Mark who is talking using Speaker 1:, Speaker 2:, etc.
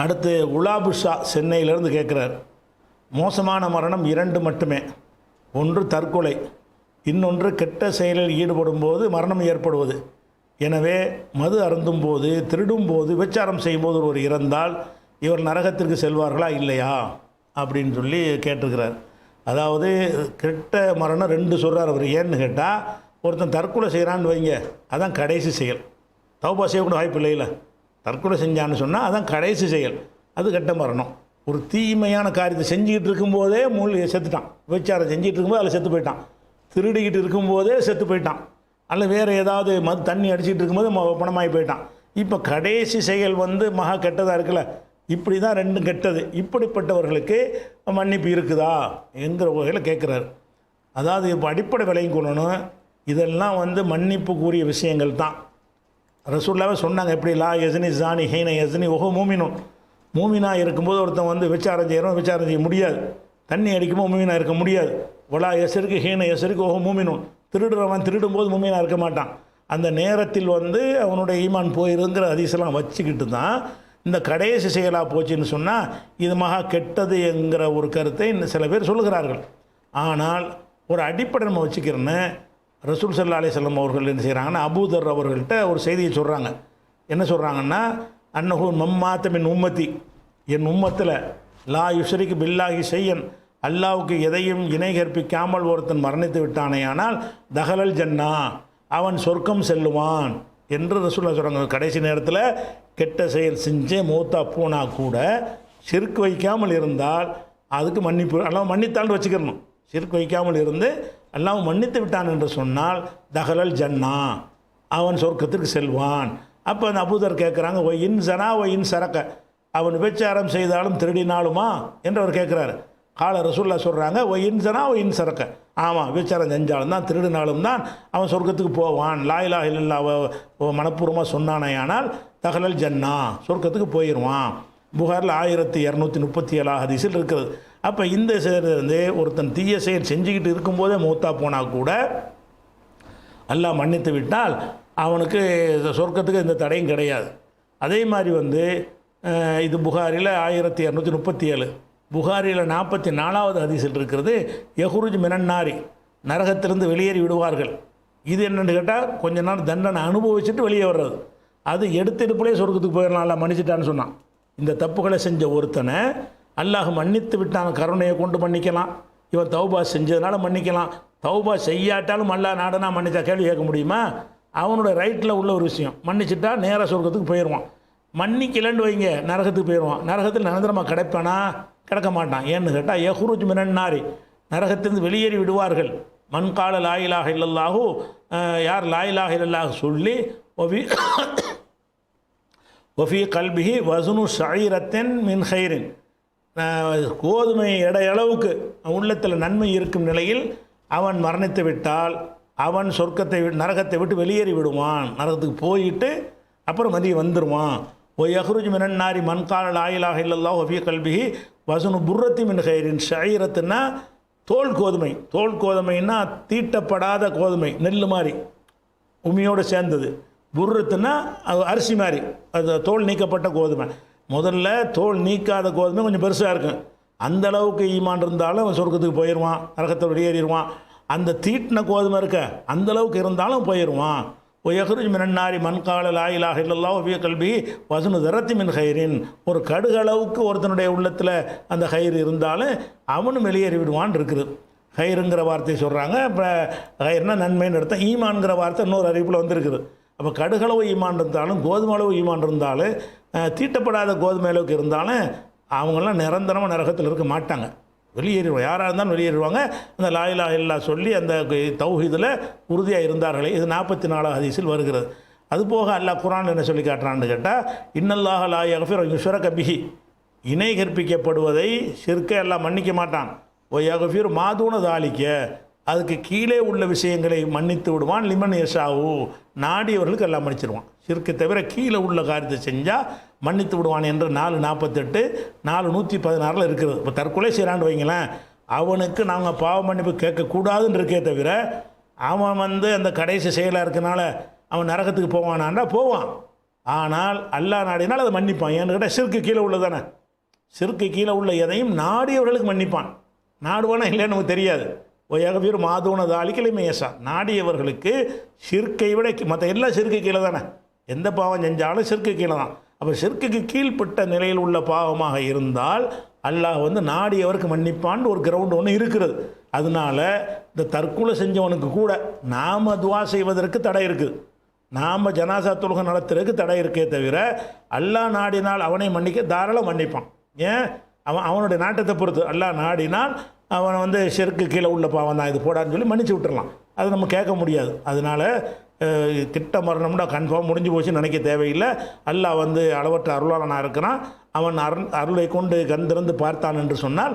Speaker 1: அடுத்து குலாபு ஷா சென்னையிலேருந்து கேட்குறார், மோசமான மரணம் 2 மட்டுமே. ஒன்று தற்கொலை, இன்னொன்று கெட்ட செயலில் ஈடுபடும் போது மரணம் ஏற்படுவது. எனவே மது அருந்தும் போது, திருடும் போது, விபச்சாரம் செய்யும்போது ஒருவர் இறந்தால் இவர் நரகத்திற்கு செல்வார்களா இல்லையா அப்படின்னு சொல்லி கேட்டிருக்கிறார். அதாவது கெட்ட மரணம் 2 சொல்கிறார் அவர். ஏன்னு கேட்டால், ஒருத்தன் தற்கொலை செய்கிறான்னு வைங்க, அதான் கடைசி செயல். தௌபா செய்யக்கூட வாய்ப்பு இல்லையில. தற்கொலை செஞ்சான்னு சொன்னால் அதான் கடைசி செயல், அது கெட்ட மரணம். ஒரு தீமையான காரியத்தை செஞ்சுக்கிட்டு இருக்கும்போதே செத்துட்டான். விபச்சாரம் செஞ்சுட்டு இருக்கும்போது அதில் செத்து போயிட்டான். திருடிக்கிட்டு இருக்கும்போதே செத்து போயிட்டான். அல்ல வேறு ஏதாவது தண்ணி அடிச்சுட்டு இருக்கும்போது பணமாகி போயிட்டான். இப்போ கடைசி செயல் மகா கெட்டதாக இருக்குல்ல, இப்படி தான் 2 கெட்டது. இப்படிப்பட்டவர்களுக்கு மன்னிப்பு இருக்குதா என்கிற வகையில் கேட்குறாரு. அதாவது இப்போ அடிப்படை விலையும் கொள்ளணும், இதெல்லாம் மன்னிப்புக்குரிய விஷயங்கள் தான். ரசூலுல்லாஹ் சொன்னாங்க, எப்படி லா யஸ்னி ஜானி ஹீன யஸ்னி ஓஹோ மூமினும். மூமினாக இருக்கும்போது ஒருத்தன் விசாரம் செய்கிறோம், விசாரம் செய்ய முடியாது. தண்ணி அடிக்கும்போது மூமினாக இருக்க முடியாது. ஒலா எசருக்கு ஹீன எசருக்கு ஓஹோ மூமினும். திருடுறவன் திருடும்போது மூமினாக இருக்க மாட்டான். அந்த நேரத்தில் அவனுடைய ஈமான் போயிருங்கிற ஹதீஸெல்லாம் வச்சுக்கிட்டு தான் இந்த கடைசி செயலாக போச்சுன்னு சொன்னால் இது மகா கெட்டது என்கிற ஒரு கருத்தை சில பேர் சொல்லுகிறார்கள். ஆனால் ஒரு அடிப்படை நம்ம வச்சுக்கிறேன்னு ரசூல் ஸல்லல்லாஹு அலைஹி வஸல்லம் அவர்கள் என்ன செய்கிறாங்கன்னா, அபூதர் அவர்கள்ட்ட ஒரு செய்தியை சொல்கிறாங்க. என்ன சொல்கிறாங்கன்னா, அன்னஹு மம்மாத்த மின் உம்மத்தி, என் உம்மத்தில் லா யுஷ்ரிக்கு பில்லாஹி ஷையன், அல்லாவுக்கு எதையும் இணை கற்பிக்காமல் ஒருத்தன் மரணித்து விட்டானே ஆனால் தஹலல் ஜன்னா, அவன் சொர்க்கம் செல்லுவான் என்று ரசூலுல்லாஹ் சொல்கிறாங்க. கடைசி நேரத்தில் கெட்ட செயல் செஞ்சே மூத்தா போனால் கூட ஷிர்க் வைக்காமல் இருந்தால் அதுக்கு மன்னிப்பு, அல்லாஹ் மன்னித்தான்னு வச்சுக்கிறணும். ஷிர்க் வைக்காமல் இருந்து அல்லாஹ் மன்னித்து விட்டான் என்று சொன்னால் தஹலல் ஜன்னா, அவன் சொர்க்கத்திற்கு செல்வான். அப்போ அந்த அபூதர் கேட்குறாங்க, ஒ இன் சனா ஒ இன் சரக்க, அவன் விபச்சாரம் செய்தாலும் திருடினாலுமா என்று அவர் கேட்குறாரு. கால ரசூலுல்லாஹ் சொல்கிறாங்க, ஒ இன் சனா ஒ இன் சரக்க, ஆமாம் விபச்சாரம் செஞ்சாலும் தான் திருடினாலும் தான் அவன் சொர்க்கத்துக்கு போவான். லா இலாஹ இல்லல்லாஹ் மனப்பூர்வமாக சொன்னானே ஆனால் தஹலல் ஜன்னா, சொர்க்கத்துக்கு போயிடுவான். புகாரில் 1237 ஹதீஸில் இருக்கிறது. அப்போ இந்த செயலிருந்து ஒருத்தன் தீய செயல் செஞ்சுக்கிட்டு இருக்கும்போதே மூத்தா போனால் கூட அல்லாஹ் மன்னித்து விட்டால் அவனுக்கு சொர்க்கத்துக்கு எந்த தடையும் கிடையாது. அதே மாதிரி இது புகாரில் 1237, புகாரில் 44வது ஹதீஸில் இருக்கிறது, யஹ்ருஜ் மினன்னாரி, நரகத்திலிருந்து வெளியேறி விடுவார்கள். இது என்னென்னு கேட்டால் கொஞ்ச நாள் தண்டனை அனுபவிச்சுட்டு வெளியே வர்றது. அது எடுத்துட்டுப்புலே சொர்க்கத்துக்கு போயிடலாம், அல்லாஹ் மன்னிச்சிட்டான்னு சொன்னான். இந்த தப்புகளை செஞ்ச ஒருத்தனை அல்லாஹ் மன்னித்து விட்டான், கருணையை கொண்டு மன்னிக்கலாம். இவன் தௌபா செஞ்சதுனால மன்னிக்கலாம். தௌபா செய்யாட்டாலும் அல்லாஹ் நாடனா மன்னிச்சா கேள்வி கேட்க முடியுமா? அவனோட ரைட்டில் உள்ள ஒரு விஷயம். மன்னிச்சுட்டா நேராக சொர்க்கத்துக்கு போயிடுவான். மன்னிக்கலன்னு வைங்க, நரகத்துக்கு போயிடுவான். நரகத்தில் நிரந்தரமாக கிடைப்பானா? கிடக்க மாட்டான். ஏன்னு கேட்டால் யஹ்ருஜ் மினன்னாரி, நரகத்திலிருந்து வெளியேறி விடுவார்கள். மன்கால லா இலாஹ இல்லல்லாஹு, யார் லா இலாஹ இல்லல்லாஹ் சொல்லி ஒஃபி கல்பிஹி வசுனு ஷஈரத்தின் மின் ஹைரின், கோதுமை எடையளவுக்கு உள்ளத்தில் நன்மை இருக்கும் நிலையில் அவன் மரணித்து விட்டால் அவன் நரகத்தை விட்டு வெளியேறி விடுவான். நரகத்துக்கு போயிட்டு அப்புறம் மதிய வந்துடுவான். ஓ யஹ்ருஜ் மினன்னாரி மன்கால லா இலாஹ இல்லல்லாஹு ஒஃபி கல்பிஹி வசுனு புர்ரத்தி மின் ஹைரின். ஷஈரத்துன்னா தோல் கோதுமை. தோல் கோதுமைன்னா தீட்டப்படாத கோதுமை, நெல் மாதிரி உமியோடு சேர்ந்தது. புர்ரத்துன்னா அது அரிசி மாதிரி, அது தோல் நீக்கப்பட்ட கோதுமை. முதல்ல தோல் நீக்காத கோதுமை கொஞ்சம் பெருசாக இருக்கும். அந்த அளவுக்கு ஈமான் இருந்தாலும் அவன் சொர்க்கத்துக்கு போயிடுவான், நரகத்தை வெளியேறிடுவான். அந்த தீட்டின கோதுமை இருக்க அந்த அளவுக்கு இருந்தாலும் போயிடுவான். ஓ யஹ்ருஜ் மினன்னாரி மன்கால லா இலாஹ இல்லல்லாஹு வஃபீ கல்பிஹி வஸ்னு தர்ரத்தி மின் ஹைரின். ஒரு கடுகளவுக்கு ஒருத்தனுடைய உள்ளத்தில் அந்த ஹைர் இருந்தாலும் அவனும் வெளியேறி விடுவான் இருக்குது. ஹைருங்கிற வார்த்தையை சொல்கிறாங்க. இப்போ ஹைர்னா நன்மைன்னு அர்த்தம். ஈமான்கிற வார்த்தை இன்னொரு அறிவிப்பில் வந்திருக்குது. அப்போ கடுகளவு ஈமான் இருந்தாலும், கோதுமை அளவு ஈமான் இருந்தாலும், தீட்டப்படாத கோதுமை அளவுக்கு இருந்தாலும் அவங்களாம் நிரந்தரமாக நரகத்தில் இருக்க மாட்டாங்க, வெளியேறிடுவாங்க. யாராக இருந்தாலும் வெளியேறிடுவாங்க. அந்த லா இலாஹ இல்லல்லாஹ் சொல்லி அந்த தௌஹீதில் உறுதியாக இருந்தார்களே, இது 44 ஹதீஸில் வருகிறது. அதுபோக அல்லாஹ் குர்ஆன் என்ன சொல்லி காட்டுறான்னு கேட்டால், இன்னல்லாஹ லா யக்ஃபிரு அன் யுஷ்ரக பிஹி, இணை கற்பிக்கப்படுவதை ஷிர்க்கை எல்லாம் மன்னிக்க மாட்டான். ஓ யக்ஃபிரு மாதூன தாலிக்க, அதுக்கு கீழே உள்ள விஷயங்களை மன்னித்து விடுவான். லிமன் யஷாவு, நாடியவர்களுக்கு எல்லாம் மன்னிச்சிடுவான். ஷிர்க்கை தவிர கீழே உள்ள காரியத்தை செஞ்சால் மன்னித்து விடுவான் என்று 448 416 இருக்கிறது. இப்போ தற்கொலை செய்கிறான்னு வைங்களேன், அவனுக்கு நாங்கள் பாவ மன்னிப்பு கேட்கக்கூடாதுன்னு இருக்கே தவிர அவன் அந்த கடைசி செயலாக இருக்கனால அவன் நரகத்துக்கு போவானாண்டா போவான். ஆனால் அல்லாஹ் நாடினால் அதை மன்னிப்பான். ஏன்னு கேட்டால் ஷிர்க்கு கீழே உள்ளதானே, ஷிர்க்கு கீழே உள்ள எதையும் நாடியவர்களுக்கு மன்னிப்பான். நாடுவானா இல்லைன்னு நமக்கு தெரியாது. ஒயகவீர் மாதூன தாலிக்கலை மேசா, நாடியவர்களுக்கு ஷிர்க்கை விட மற்ற எல்லா ஷிர்க்கு கீழே தானே, எந்த பாவம் செஞ்சாலும் ஷிர்க்கு கீழே தான். அப்போ ஷிர்க்குக்கு கீழ்ப்பட்ட நிலையில் உள்ள பாவமாக இருந்தால் அல்லாஹ் வந்து நாடியவருக்கு மன்னிப்பான்னு ஒரு கிரவுண்ட் ஒன்று இருக்கிறது. அதனால இந்த தற்கொலை செஞ்சவனுக்கு கூட நாம் துவா செய்வதற்கு தடை இருக்குது, நாம் ஜனாசா தொழுகை நடத்துறதுக்கு தடை இருக்கே தவிர அல்லாஹ் நாடினால் அவனை மன்னிக்க தாராளம் மன்னிப்பான். ஏன்? அவனுடைய நாட்டத்தை பொறுத்து அல்லாஹ் நாடினால் அவனை வந்து ஷிர்க்கு கீழே உள்ள பாவம் தான் இது போடான்னு சொல்லி மன்னிச்சு விட்டுறலாம். அது நம்ம கேட்க முடியாது. அதனால் கிட்ட மரணம்னா கன்ஃபார்ம் முடிஞ்சு போச்சுன்னு நினைக்க தேவையில்லை. அல்லாஹ் வந்து அளவற்ற அருளாளனாக இருக்கிறான். அவன் அருளை கொண்டு கண் திறந்து பார்த்தான் என்று சொன்னால்